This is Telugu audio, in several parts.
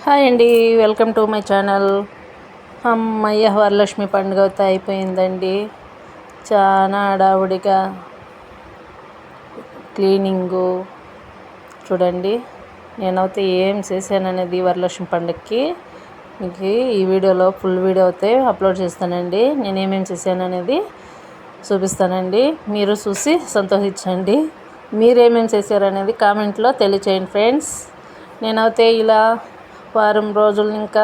హాయ్ అండి, వెల్కమ్ టు మై ఛానల్. అమ్మయ్య, వరలక్ష్మి పండుగ అయితే అయిపోయిందండి. చాలా హడావుడిగా క్లీనింగు. చూడండి, నేనైతే ఏం చేశాననేది వరలక్ష్మి పండుగకి మీకు ఈ వీడియోలో ఫుల్ వీడియో అయితే అప్లోడ్ చేస్తానండి. నేను ఏమేమి చేశాననేది చూపిస్తానండి. మీరు చూసి సంతోషించండి. మీరేమేమి చేశారనేది కామెంట్లో తెలియచేయండి ఫ్రెండ్స్. నేనైతే ఇలా వారం రోజులు ఇంకా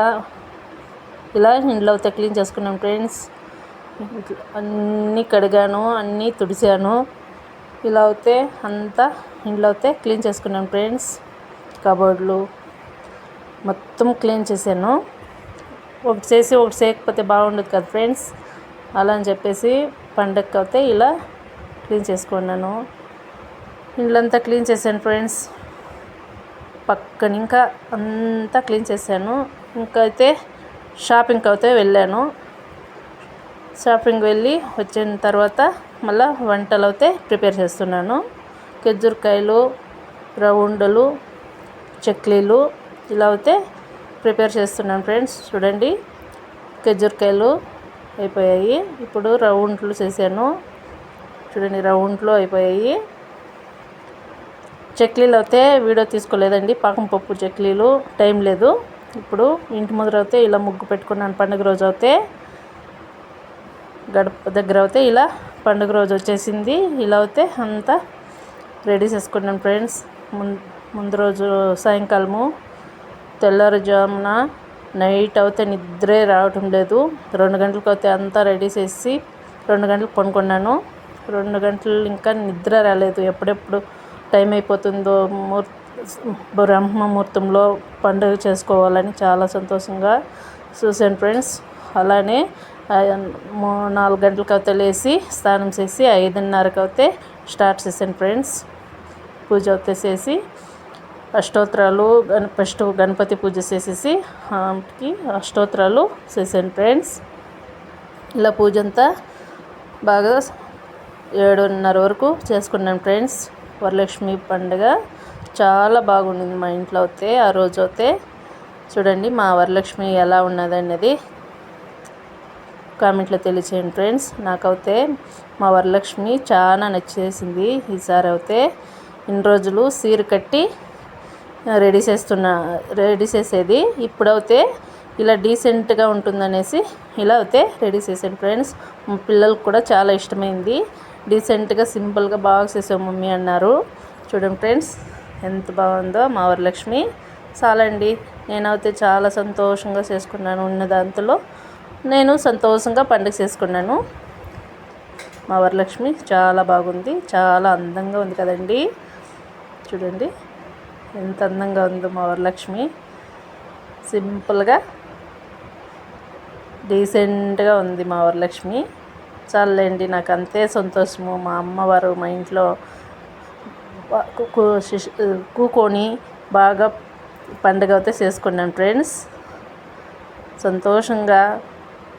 ఇలా ఇంట్లో అయితే క్లీన్ చేసుకున్నాను ఫ్రెండ్స్. అన్నీ కడిగాను, అన్నీ తుడిచాను. ఇలా అయితే అంతా ఇంట్లో అయితే క్లీన్ చేసుకున్నాను ఫ్రెండ్స్. కబోర్డ్లు మొత్తం క్లీన్ చేశాను. ఒకటి చేసి ఒకటి చేయకపోతే బాగుండదు కదా ఫ్రెండ్స్. అలా అని చెప్పేసి పండగకి అయితే ఇలా క్లీన్ చేసుకున్నాను. ఇండ్లంతా క్లీన్ చేశాను ఫ్రెండ్స్. పక్కన ఇంకా అంతా క్లీన్ చేశాను. ఇంకా అయితే షాపింగ్కి అయితే వెళ్ళాను. షాపింగ్ వెళ్ళి వచ్చిన తర్వాత మళ్ళీ వంటలు అయితే ప్రిపేర్ చేస్తున్నాను. ఖర్జూరకాయలు, రౌండలు, చెక్లీలు ఇలా అయితే ప్రిపేర్ చేస్తున్నాను ఫ్రెండ్స్. చూడండి, ఖర్జూరకాయలు అయిపోయాయి. ఇప్పుడు రౌండ్లు చేశాను. చూడండి, రౌండ్లు అయిపోయాయి. చెక్లీలు అయితే వీడియో తీసుకోలేదండి. పాకం పప్పు చెక్లీలు టైం లేదు. ఇప్పుడు ఇంటి ముందర అయితే ఇలా ముగ్గు పెట్టుకున్నాను. పండుగ రోజు అయితే గడప దగ్గర అయితే ఇలా పండుగ రోజు వచ్చేసింది. ఇలా అయితే అంతా రెడీ చేసుకున్నాను ఫ్రెండ్స్. ముందు రోజు సాయంకాలము తెల్లారుజామున నైట్ అయితే నిద్రే రావటం లేదు. 2 గంటలకు అయితే అంతా రెడీ చేసి 2 గంటలకు పడుకున్నాను. 2 గంటలు ఇంకా నిద్ర రాలేదు. ఎప్పుడెప్పుడు టైం అయిపోతుందో, బ్రహ్మముహూర్తంలో పండుగ చేసుకోవాలని చాలా సంతోషంగా చూశాను ఫ్రెండ్స్. అలానే 4 గంటలకు అయితే లేచి స్నానం చేసి 5:30కి అయితే స్టార్ట్ చేశాను ఫ్రెండ్స్. పూజ అయితే చేసి అష్టోత్తరాలు ఫస్ట్ గణపతి పూజ చేసేసి అష్టోత్తరాలు చేశాను ఫ్రెండ్స్. ఇలా పూజ అంతా బాగా 7:30 వరకు చేసుకున్నాను ఫ్రెండ్స్. వరలక్ష్మి పండుగ చాలా బాగుండింది మా ఇంట్లో అయితే. ఆ రోజు అయితే చూడండి మా వరలక్ష్మి ఎలా ఉన్నదనేది కామెంట్లో తెలియచేయండి ఫ్రెండ్స్. నాకైతే మా వరలక్ష్మి చాలా నచ్చేసింది. ఈసారి అయితే ఇన్ని రోజులు సీర కట్టి రెడీ చేసేది. ఇప్పుడైతే ఇలా డీసెంట్గా ఉంటుందనేసి ఇలా అయితే రెడీ చేశాను ఫ్రెండ్స్. మా పిల్లలకు కూడా చాలా ఇష్టమైంది. డీసెంట్గా సింపుల్గా బాగా చేసావు మమ్మీ అన్నారు. చూడండి ఫ్రెండ్స్, ఎంత బాగుందో మా వరలక్ష్మి. చాలండి, నేనైతే చాలా సంతోషంగా చేసుకున్నాను. ఉన్న దాంట్లో నేను సంతోషంగా పండుగ చేసుకున్నాను. మా వరలక్ష్మి చాలా బాగుంది, చాలా అందంగా ఉంది కదండి. చూడండి ఎంత అందంగా ఉందో మా వరలక్ష్మి. సింపుల్గా డీసెంట్గా ఉంది మా వరలక్ష్మి. చాలండి, నాకు అంతే సంతోషము. మా అమ్మవారు మా ఇంట్లో కూకొని బాగా పండుగ అయితే చేసుకున్నాను ఫ్రెండ్స్. సంతోషంగా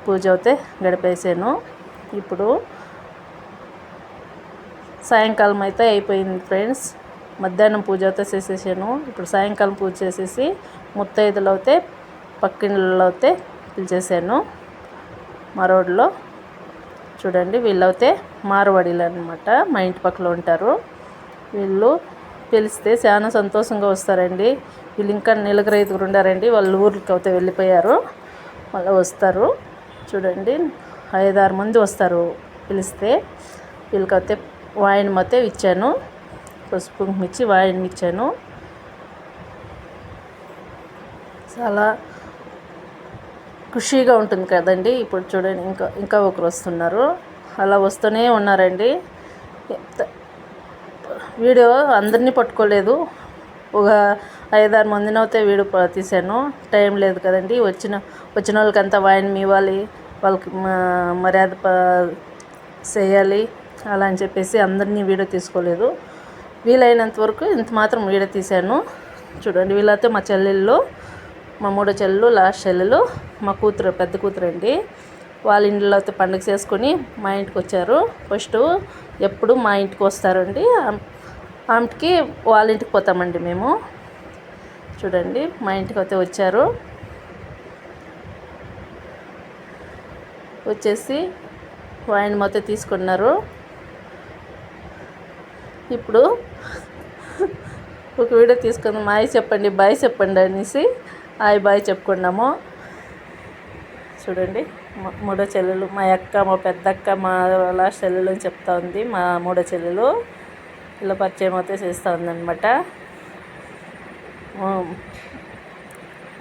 పూజ అయితే గడిపేసాను. ఇప్పుడు సాయంకాలం అయితే అయిపోయింది ఫ్రెండ్స్. మధ్యాహ్నం పూజ అయితే చేసేసాను. ఇప్పుడు సాయంకాలం పూజ చేసేసి ముత్తైదులు అయితే పక్కిళ్ళలో అయితే పిలిచేసాను. మా రోడ్లో చూడండి, వీళ్ళైతే మార్వాడీలు అనమాట, మా ఇంటి పక్కన ఉంటారు. వీళ్ళు పిలిస్తే చాలా సంతోషంగా వస్తారండి. వీళ్ళు ఇంకా నెలకు 5 ఉండారండి. వాళ్ళు ఊరికి అయితే వెళ్ళిపోయారు, మళ్ళీ వస్తారు. చూడండి, 5-6 మంది వస్తారు పిలిస్తే. వీళ్ళకైతే వాయినం అయితే ఇచ్చాను. పసుపు కుంకుమ ఇచ్చి వాయినం ఇచ్చాను. చాలా ఖుషీగా ఉంటుంది కదండి. ఇప్పుడు చూడండి, ఇంకా ఒకరు వస్తున్నారు. అలా వస్తూనే ఉన్నారండి. వీడియో అందరినీ పట్టుకోలేదు. ఒక 5-6 మందిని అయితే వీడియో తీశాను. టైం లేదు కదండి. వచ్చిన వాళ్ళకంతా వాయినం ఇవ్వాలి, వాళ్ళకి మర్యాద చేయాలి. అలా అని చెప్పేసి అందరినీ వీడియో తీసుకోలేదు. వీలైనంత వరకు ఇంత మాత్రం వీడియో తీశాను. చూడండి, వీళ్ళైతే మా చెల్లెళ్ళు, మా 3వ చెల్లెలు, లాస్ట్ చెల్లెలు, మా కూతురు, పెద్ద కూతురు అండి. వాళ్ళ ఇంట్లో అయితే పండుగ చేసుకొని మా ఇంటికి వచ్చారు. ఫస్ట్ ఎప్పుడు మా ఇంటికి వస్తారండి. ఆమెకి వాళ్ళ ఇంటికి పోతామండి మేము. చూడండి మా ఇంటికి అయితే వచ్చారు. వచ్చేసి వైన్ మొత్తం తీసుకున్నారు. ఇప్పుడు ఒక వీడియో తీసుకుందాం. హాయ్ చెప్పండి, బాయ్ చెప్పండి అనేసి హాయ్ బాయ్ చెప్పుకున్నాము. చూడండి మూడో చెల్లెలు మా అక్క, మా పెద్దక్క, మా లాస్ట్ చెల్లెలు అని చెప్తా ఉంది. మా మూడో చెల్లెలు ఇలా పరిచయం అయితే చేస్తూ ఉందన్నమాట.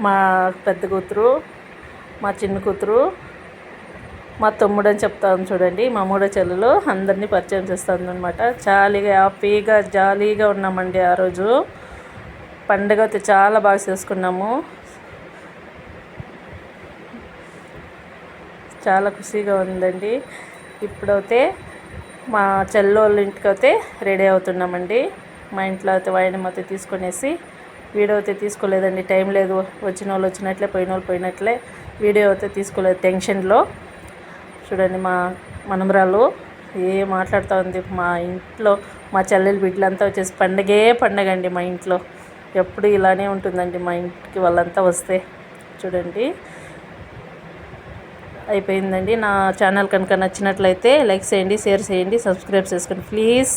మా పెద్ద కూతురు, మా చిన్న కూతురు, మా తమ్ముడు అని చెప్తాను. చూడండి మా మూడో చెల్లెలు అందరినీ పరిచయం చేస్తుందన్నమాట. చాలీగా హ్యాపీగా జాలీగా ఉన్నామండి. ఆ రోజు పండుగ అయితే చాలా బాగా చేసుకున్నాము. చాలా ఖుషిగా ఉందండి. ఇప్పుడైతే మా చెల్లోళ్ళ ఇంటికి అయితే రెడీ అవుతున్నామండి. మా ఇంట్లో అయితే వాయినం అయితే తీసుకునేసి వీడియో అయితే తీసుకోలేదండి, టైం లేదు. వచ్చిన వాళ్ళు వచ్చినట్లే, పోయిన వాళ్ళు పోయినట్లే. వీడియో అయితే తీసుకోలేదు టెన్షన్లో. చూడండి మా మనమరాలు మాట్లాడుతూ ఉంది. మా ఇంట్లో మా చెల్లెలు బిడ్డలంతా వచ్చేసి పండగ అండి. మా ఇంట్లో ఎప్పుడు ఇలానే ఉంటుందండి. మా ఇంటికి వాళ్ళంతా వస్తే చూడండి అయిపోయిందండి. నా ఛానల్ కనుక నచ్చినట్లయితే లైక్ చేయండి, షేర్ చేయండి, సబ్స్క్రైబ్ చేసుకోండి ప్లీజ్.